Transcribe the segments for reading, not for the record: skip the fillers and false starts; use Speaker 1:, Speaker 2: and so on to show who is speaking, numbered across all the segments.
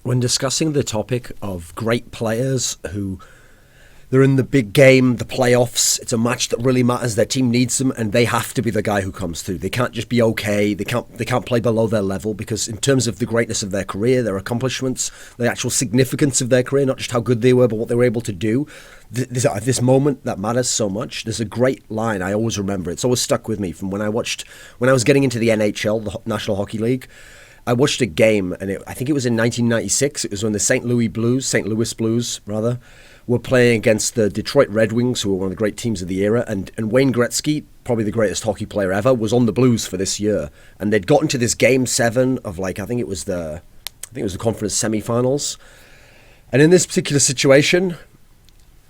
Speaker 1: When discussing the topic of great players who they're in the big game, the playoffs, it's a match that really matters, their team needs them, and they have to be the guy who comes through. They can't just be okay, they can't play below their level, because in terms of the greatness of their career, their accomplishments, the actual significance of their career, not just how good they were, but what they were able to do, this moment that matters so much. There's a great line I always remember. It's always stuck with me from when I was getting into the NHL, the National Hockey League. I watched a game, and I think it was in 1996. It was when the St. Louis Blues, were playing against the Detroit Red Wings, who were one of the great teams of the era. And Wayne Gretzky, probably the greatest hockey player ever, was on the Blues for this year. And they'd gotten to this Game 7 of, I think it was the conference semifinals. And in this particular situation,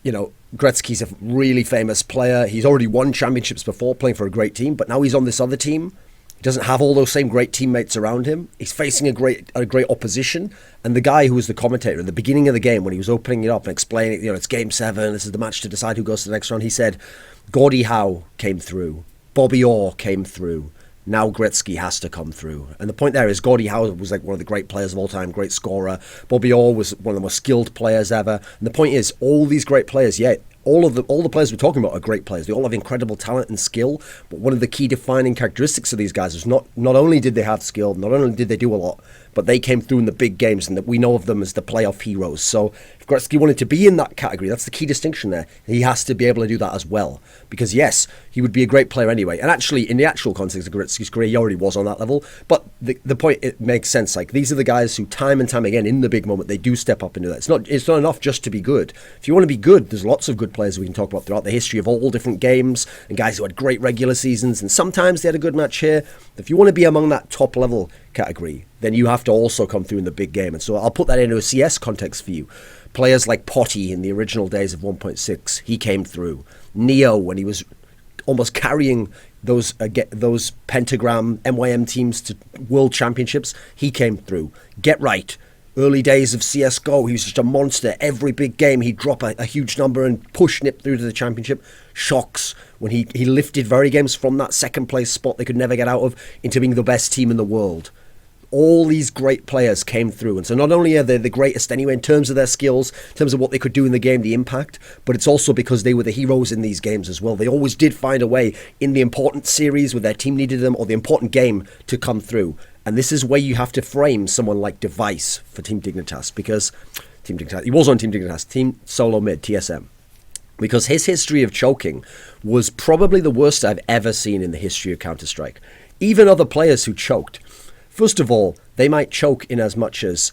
Speaker 1: Gretzky's a really famous player. He's already won championships before playing for a great team, but now he's on this other team. He doesn't have all those same great teammates around him. He's facing a great opposition. And the guy who was the commentator at the beginning of the game, when he was opening it up and explaining, it's Game 7, this is the match to decide who goes to the next round, he said, Gordie Howe came through. Bobby Orr came through. Now Gretzky has to come through. And the point there is Gordie Howe was one of the great players of all time, great scorer. Bobby Orr was one of the most skilled players ever. And the point is, all these great players, all the players we're talking about are great players. They all have incredible talent and skill. But one of the key defining characteristics of these guys is not only did they have skill, not only did they do a lot, but they came through in the big games, and that we know of them as the playoff heroes. So if Gretzky wanted to be in that category, that's the key distinction there. He has to be able to do that as well. Because yes, he would be a great player anyway. And actually, in the actual context of Gretzky's career, he already was on that level. But the point, it makes sense. These are the guys who time and time again, in the big moment, they do step up and do that. It's not enough just to be good. If you want to be good, there's lots of good players we can talk about throughout the history of all different games, and guys who had great regular seasons, and sometimes they had a good match here. If you want to be among that top level category, then you have to also come through in the big game. And so I'll put that into a CS context for you. Players like Potty in the original days of 1.6, he came through. Neo, when he was almost carrying those Pentagram MYM teams to world championships, he came through. Get Right, early days of CSGO, he was just a monster. Every big game, he'd drop a huge number and push Nip through to the championship. Shocks, when he lifted Very Games from that second place spot they could never get out of into being the best team in the world. All these great players came through. And so not only are they the greatest anyway in terms of their skills, in terms of what they could do in the game, the impact, but it's also because they were the heroes in these games as well. They always did find a way in the important series where their team needed them, or the important game, to come through. And this is where you have to frame someone like Device for Team Dignitas, because he was on Team Dignitas, Team Solo Mid, TSM. Because his history of choking was probably the worst I've ever seen in the history of Counter-Strike. Even other players who choked, first of all, they might choke in as much as,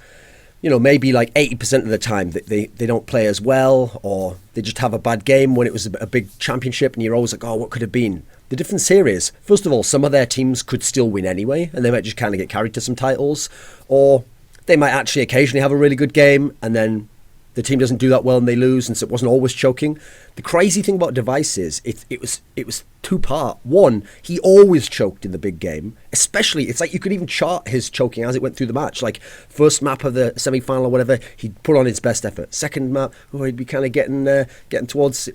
Speaker 1: maybe 80% of the time that they don't play as well, or they just have a bad game when it was a big championship, and you're always like, oh, what could have been? The difference here is, first of all, some of their teams could still win anyway, and they might just kind of get carried to some titles, or they might actually occasionally have a really good game, and then the team doesn't do that well and they lose, and so it wasn't always choking. The crazy thing about Device is it was two-part. One, he always choked in the big game, especially, it's like you could even chart his choking as it went through the match. Like, first map of the semi-final or whatever, he'd put on his best effort. Second map, he'd be kind of getting towards,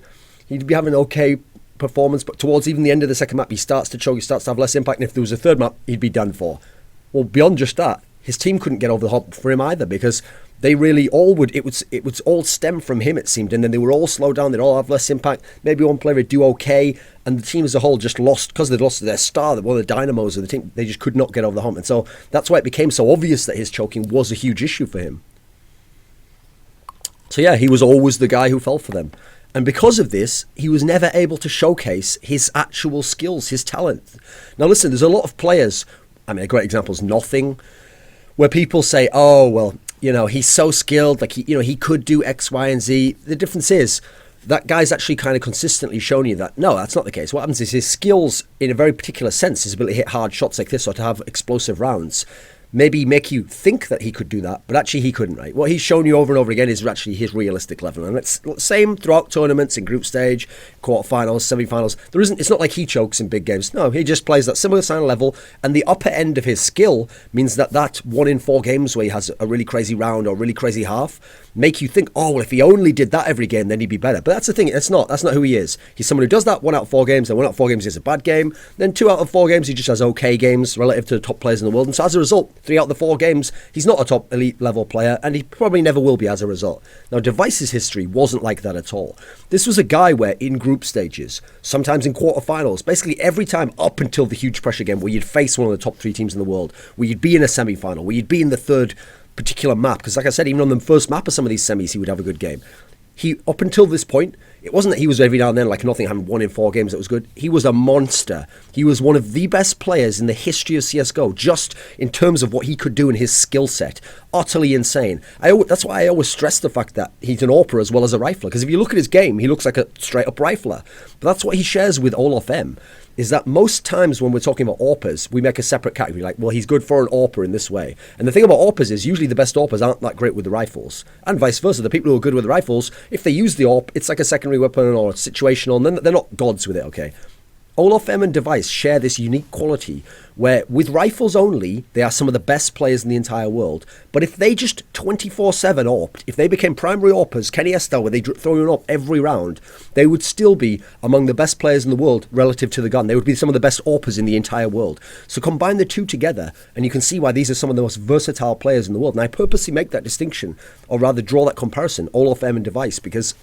Speaker 1: he'd be having an okay performance, but towards even the end of the second map, he starts to choke, he starts to have less impact, and if there was a third map, he'd be done for. Well, beyond just that, his team couldn't get over the hump for him either, because they really all would, it would all stem from him, it seemed, and then they were all slow down, they'd all have less impact, maybe one player would do okay, and the team as a whole just lost, because they'd lost their star, one of the dynamos of the team, they just could not get over the hump, and so that's why it became so obvious that his choking was a huge issue for him. So yeah, he was always the guy who fell for them. And because of this, he was never able to showcase his actual skills, his talent. Now listen, there's a lot of players, a great example is Nothing, where people say, oh, well, he's so skilled, he could do X, Y, and Z. The difference is, that guy's actually kind of consistently shown you that, no, that's not the case. What happens is his skills, in a very particular sense, his ability to hit hard shots like this or to have explosive rounds, maybe make you think that he could do that, but actually he couldn't, right? What he's shown you over and over again is actually his realistic level. And it's the same throughout tournaments, in group stage, quarterfinals, semi-finals. It's not like he chokes in big games. No, he just plays that similar kind of level, and the upper end of his skill means that 1 in 4 games where he has a really crazy round or really crazy half make you think, oh, well, if he only did that every game, then he'd be better. But that's the thing, that's not who he is. He's someone who does that 1 out of 4 games, then 1 out of 4 games he has a bad game, then 2 out of 4 games he just has okay games relative to the top players in the world, and so as a result, 3 out of the 4 games, he's not a top elite level player, and he probably never will be as a result. Now, Device's history wasn't like that at all. This was a guy where in group stages, sometimes in quarterfinals, basically every time up until the huge pressure game where you'd face one of the top 3 teams in the world, where you'd be in a semi-final, where you'd be in the third particular map, because like I said, even on the first map of some of these semis, he would have a good game. He, up until this point, it wasn't that he was every now and then like nothing, having 1 in 4 games that was good. He was a monster. He was one of the best players in the history of CSGO, just in terms of what he could do in his skill set. Utterly insane. That's why I always stress the fact that he's an AWPer as well as a rifler, because if you look at his game, he looks like a straight-up rifler. But that's what he shares with Olaf M, is that most times when we're talking about AWPers, we make a separate category, like, well, he's good for an AWPer in this way. And the thing about AWPers is usually the best AWPers aren't that great with the rifles. And vice versa, the people who are good with the rifles, if they use the AWP, it's like a secondary weapon or situational, and then they're not gods with it, okay? Olaf M and Device share this unique quality where with rifles only, they are some of the best players in the entire world. But if they just 24/7 AWP'd, if they became primary AWPers, Kenny S style, where they throw you an AWP every round, they would still be among the best players in the world relative to the gun. They would be some of the best AWPers in the entire world. So combine the two together, and you can see why these are some of the most versatile players in the world. And I purposely make that distinction, or rather draw that comparison, Olaf M and Device, because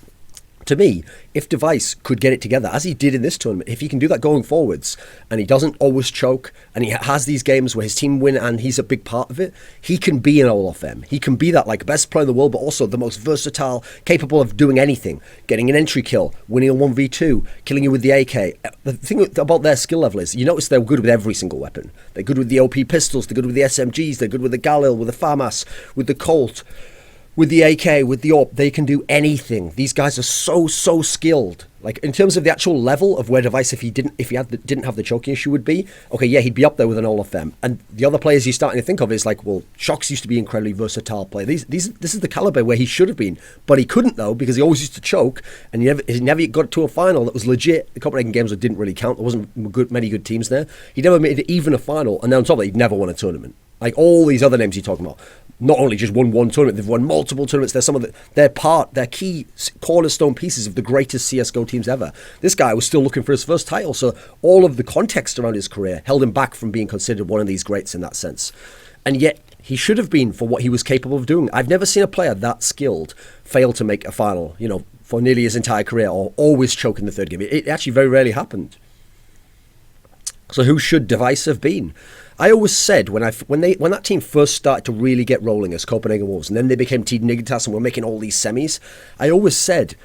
Speaker 1: to me, if Device could get it together, as he did in this tournament, if he can do that going forwards, and he doesn't always choke, and he has these games where his team win and he's a big part of it, he can be an Olaf M. He can be that like best player in the world, but also the most versatile, capable of doing anything, getting an entry kill, winning a 1v2, killing you with the AK. The thing about their skill level is, you notice they're good with every single weapon. They're good with the OP pistols, they're good with the SMGs, they're good with the Galil, with the FAMAS, with the Colt, with the AK, with the AWP. They can do anything. These guys are so skilled. Like in terms of the actual level of where Device, if he didn't have the choking issue, would be, okay, yeah, he'd be up there with an Olaf M. And the other players you're starting to think of is like, well, Shox used to be an incredibly versatile player. This is the caliber where he should have been, but he couldn't though, because he always used to choke, and he never got to a final that was legit. The Copenhagen games didn't really count. There wasn't many good teams there. He never made it even a final, and then on top of that, he'd never won a tournament. Like all these other names you're talking about, not only just won one tournament, they've won multiple tournaments. They're some of they're key cornerstone pieces of the greatest CSGO teams ever. This guy was still looking for his first title, so all of the context around his career held him back from being considered one of these greats in that sense. And yet, he should have been for what he was capable of doing. I've never seen a player that skilled fail to make a final, for nearly his entire career, or always choke in the third game. It actually very rarely happened. So who should Device have been? I always said when that team first started to really get rolling as Copenhagen Wolves, and then they became Team Nignitas and were making all these semis, I always said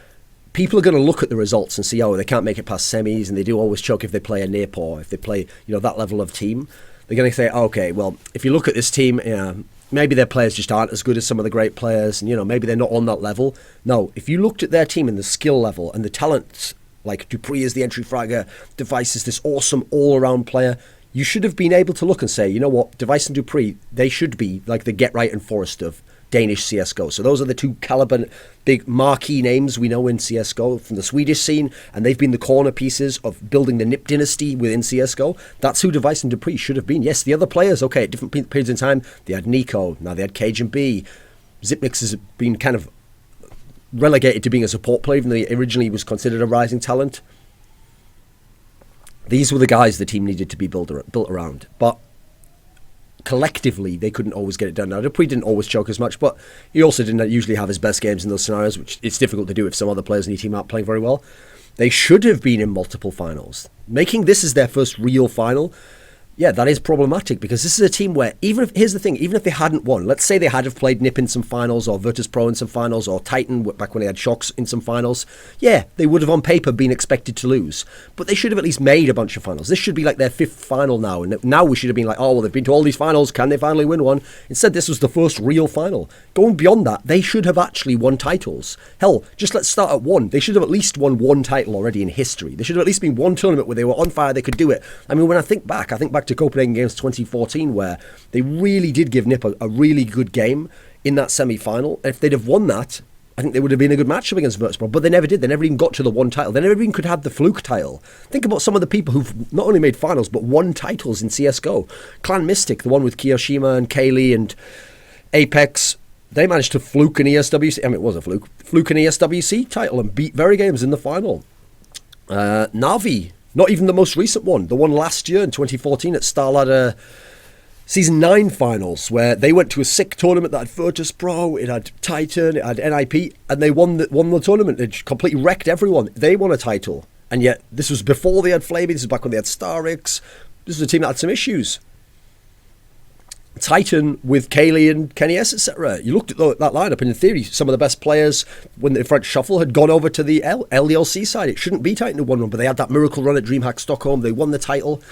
Speaker 1: people are going to look at the results and see, oh, they can't make it past semis, and they do always choke if they play a NIP or if they play that level of team. They're going to say, okay, well, if you look at this team, maybe their players just aren't as good as some of the great players, and maybe they're not on that level. No, if you looked at their team and the skill level and the talents, like Dupree is the entry fragger, Device is this awesome all-around player, you should have been able to look and say, you know what, Device and Dupree, they should be like the Get Right and Forrest of Danish CSGO. So those are the two caliber, big marquee names we know in CSGO from the Swedish scene, and they've been the corner pieces of building the NIP dynasty within CSGO. That's who Device and Dupree should have been. Yes, the other players, okay, at different periods in time, they had Nico, now they had Cajun B. Zipnix has been kind of relegated to being a support player, even though he originally was considered a rising talent. These were the guys the team needed to be built around. But collectively, they couldn't always get it done. Now, Dupree didn't always choke as much, but he also didn't usually have his best games in those scenarios, which it's difficult to do if some other players in your team aren't playing very well. They should have been in multiple finals. Making this as their first real final, yeah, that is problematic, because this is a team where, here's the thing, even if they hadn't won, let's say they had have played NIP in some finals, or Virtus Pro in some finals, or Titan back when they had Shox in some finals, yeah, they would have on paper been expected to lose. But they should have at least made a bunch of finals. This should be like their 5th final now, and now we should have been like, oh, well, they've been to all these finals, can they finally win one? Instead, this was the first real final. Going beyond that, they should have actually won titles. Hell, just let's start at one. They should have at least won one title already in history. There should have at least been one tournament where they were on fire, they could do it. I mean, when I think back to Copenhagen Games 2014, where they really did give NIP a really good game in that semi-final. If they'd have won that, I think they would have been a good matchup against Virtus Pro, but they never did. They never even got to the one title. They never even could have the fluke title. Think about some of the people who've not only made finals, but won titles in CSGO. Clan Mystic, the one with Kiyoshima and Kaylee and Apex, they managed to fluke an ESWC, I mean, it was a fluke an ESWC title and beat Very Games in the final. Navi, not even the most recent one, the one last year in 2014 at Starladder Season 9 finals, where they went to a sick tournament that had Virtus Pro, it had Titan, it had NIP, and they won the tournament. It completely wrecked everyone. They won a title. And yet, this was before they had Flamey, this was back when they had Starix. This was a team that had some issues. Titan with Kaylee and Kenny S, etc. You looked at that lineup, and in theory, some of the best players, when the French Shuffle, had gone over to the LDLC side. It shouldn't be Titan who won one, but they had that miracle run at DreamHack Stockholm. They won the title.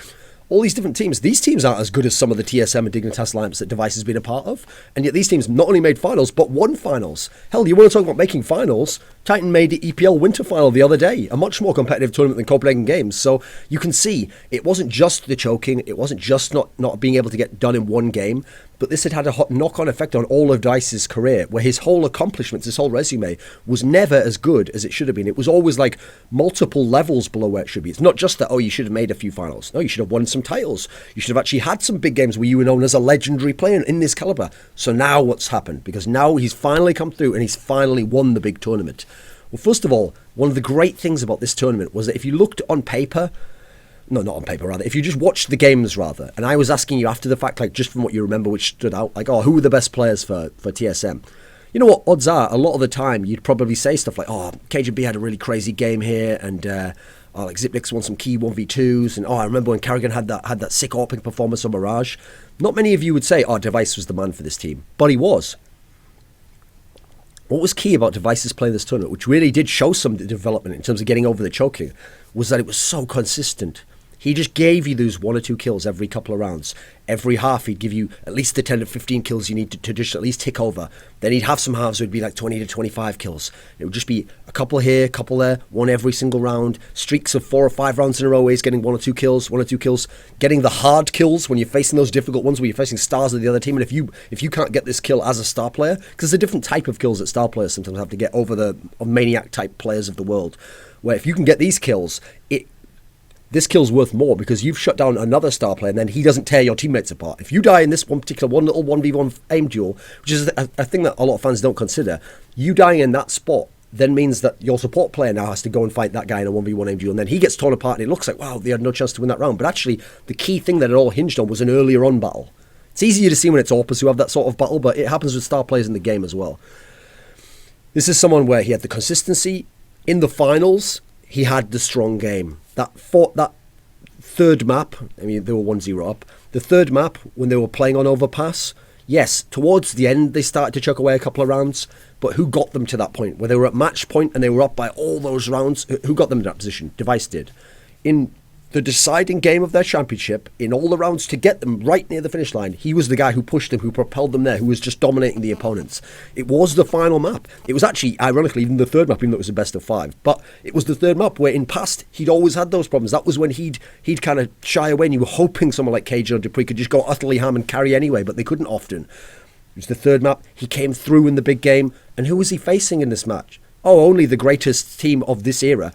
Speaker 1: All these different teams. These teams aren't as good as some of the TSM and Dignitas lineups that Device has been a part of. And yet these teams not only made finals, but won finals. Hell, you want to talk about making finals? Titan made the EPL Winter Final the other day, a much more competitive tournament than Copenhagen Games. So you can see it wasn't just the choking, it wasn't just not being able to get done in one game, but this had a hot knock-on effect on all of Dice's career, where his whole accomplishments, his whole resume, was never as good as it should have been. It was always like multiple levels below where it should be. It's not just that, oh, you should have made a few finals. No, you should have won some titles. You should have actually had some big games where you were known as a legendary player in this caliber. So now what's happened? Because now he's finally come through and he's finally won the big tournament. Well, first of all, one of the great things about this tournament was that if you looked on paper, no, not on paper, rather, if you just watched the games, rather, and I was asking you after the fact, like, just from what you remember, which stood out, like, oh, who were the best players for TSM? You know what, odds are, a lot of the time, you'd probably say stuff like, oh, KGB had a really crazy game here, and, like, Zipnix won some key 1v2s, and, oh, I remember when Carrigan had that sick AWPing performance on Mirage. Not many of you would say, oh, Device was the man for this team, but he was. What was key about Device's play this tournament, which really did show some development in terms of getting over the choking, was that it was so consistent. He just gave you those 1 or 2 kills every couple of rounds. Every half, he'd give you at least the 10 to 15 kills you need to just at least tick over. Then he'd have some halves where it'd be like 20 to 25 kills. It would just be a couple here, a couple there, one every single round. Streaks of 4 or 5 rounds in a row where he's getting 1 or 2 kills, 1 or 2 kills. Getting the hard kills when you're facing those difficult ones where you're facing stars of the other team. And if you can't get this kill as a star player, because there's a different type of kills that star players sometimes have to get over the maniac type players of the world, where if you can get these kills, this kill's worth more because you've shut down another star player and then he doesn't tear your teammates apart. If you die in this one particular little 1v1 aim duel, which is a thing that a lot of fans don't consider, you dying in that spot then means that your support player now has to go and fight that guy in a 1v1 aim duel, and then he gets torn apart and it looks like, wow, they had no chance to win that round. But actually, the key thing that it all hinged on was an earlier on battle. It's easier to see when it's AWPers who have that sort of battle, but it happens with star players in the game as well. This is someone where he had the consistency. In the finals, he had the strong game. That third map, I mean, they were 1-0 up. The third map, when they were playing on Overpass, yes, towards the end, they started to chuck away a couple of rounds, but who got them to that point? Where they were at match point and they were up by all those rounds, who got them in that position? Device did. In the deciding game of their championship, in all the rounds to get them right near the finish line, he was the guy who pushed them, who propelled them there, who was just dominating the opponents. It was the final map. It was actually, ironically, even the third map, even though it was the best of 5. But it was the third map where in past, he'd always had those problems. That was when he'd kind of shy away and you were hoping someone like KJ or Dupree could just go utterly ham and carry anyway, but they couldn't often. It was the third map. He came through in the big game. And who was he facing in this match? Oh, only the greatest team of this era.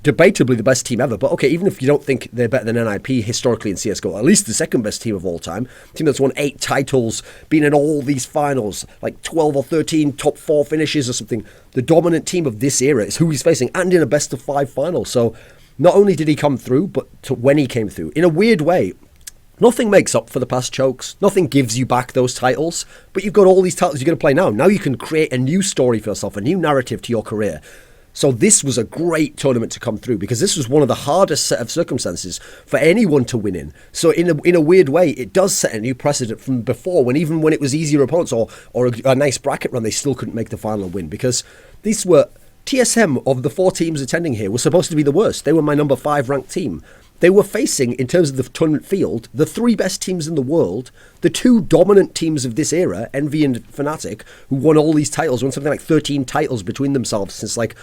Speaker 1: Debatably the best team ever, but okay, even if you don't think they're better than NIP historically in CSGO, at least the second best team of all time, team that's won 8 titles, been in all these finals, like 12 or 13 top 4 finishes or something, the dominant team of this era is who he's facing, and in a best of 5 final. So not only did he come through, but when he came through, in a weird way, nothing makes up for the past chokes, nothing gives you back those titles, but you've got all these titles you're going to play now. Now you can create a new story for yourself, a new narrative to your career. So this was a great tournament to come through because this was one of the hardest set of circumstances for anyone to win in. So in a weird way, it does set a new precedent from before, when even when it was easier opponents or a nice bracket run, they still couldn't make the final win, because these were TSM of the 4 teams attending here were supposed to be the worst. They were my number 5 ranked team. They were facing, in terms of the tournament field, the 3 best teams in the world, the 2 dominant teams of this era, Envy and Fnatic, who won all these titles, won something like 13 titles between themselves since, like,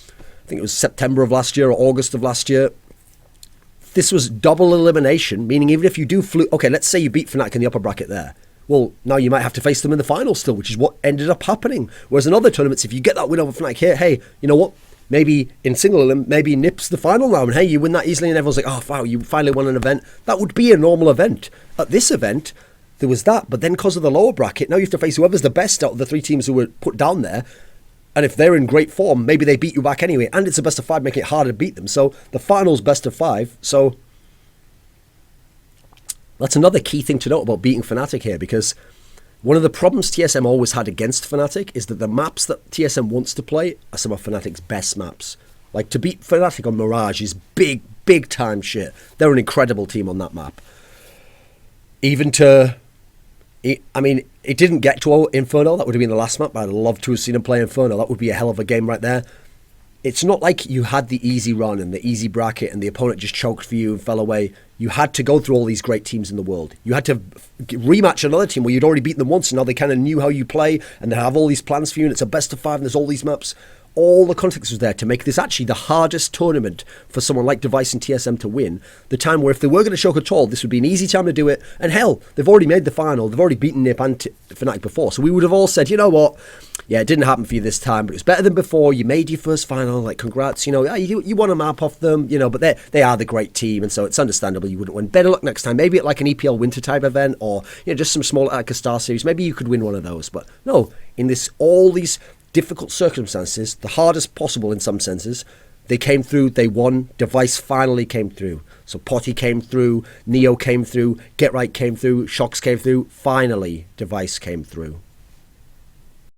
Speaker 1: I think it was September of last year or August of last year. This was double elimination, meaning even if you do okay, let's say you beat Fnatic in the upper bracket there. Well, now you might have to face them in the final still, which is what ended up happening. Whereas in other tournaments, if you get that win over Fnatic here, hey, you know what? Maybe in single elim, maybe Nip's the final now, and hey, you win that easily, and everyone's like, oh, wow, you finally won an event. That would be a normal event. At this event, there was that, but then because of the lower bracket, now you have to face whoever's the best out of the 3 teams who were put down there. And if they're in great form, maybe they beat you back anyway. And it's a best of 5, making it harder to beat them. So the final's best of 5. So That's another key thing to note about beating Fnatic here, because one of the problems TSM always had against Fnatic is that the maps that TSM wants to play are some of Fnatic's best maps. Like, to beat Fnatic on Mirage is big, big time shit. They're an incredible team on that map. Even to... I mean, it didn't get to Inferno. That would have been the last map. I'd love to have seen him play Inferno. That would be a hell of a game right there. It's not like you had the easy run and the easy bracket and the opponent just choked for you and fell away. You had to go through all these great teams in the world. You had to rematch another team where you'd already beaten them once and now they kind of knew how you play and they have all these plans for you and it's a best of 5 and there's all these maps. All the context was there to make this actually the hardest tournament for someone like Device and TSM to win. The time where if they were going to choke at all, this would be an easy time to do it. And hell, they've already made the final. They've already beaten Nip and Fnatic before. So we would have all said, you know what? Yeah, it didn't happen for you this time, but it was better than before. You made your first final. Like, congrats. You know, you won a map off them, you know, but they are the great team. And so it's understandable you wouldn't win. Better luck next time. Maybe at like an EPL winter type event or, you know, just some small, like a Star Series. Maybe you could win one of those. But no, in all these difficult circumstances, the hardest possible in some senses, they came through, they won, Device finally came through. So Potty came through, Neo came through, Get Right came through, Shocks came through, finally Device came through.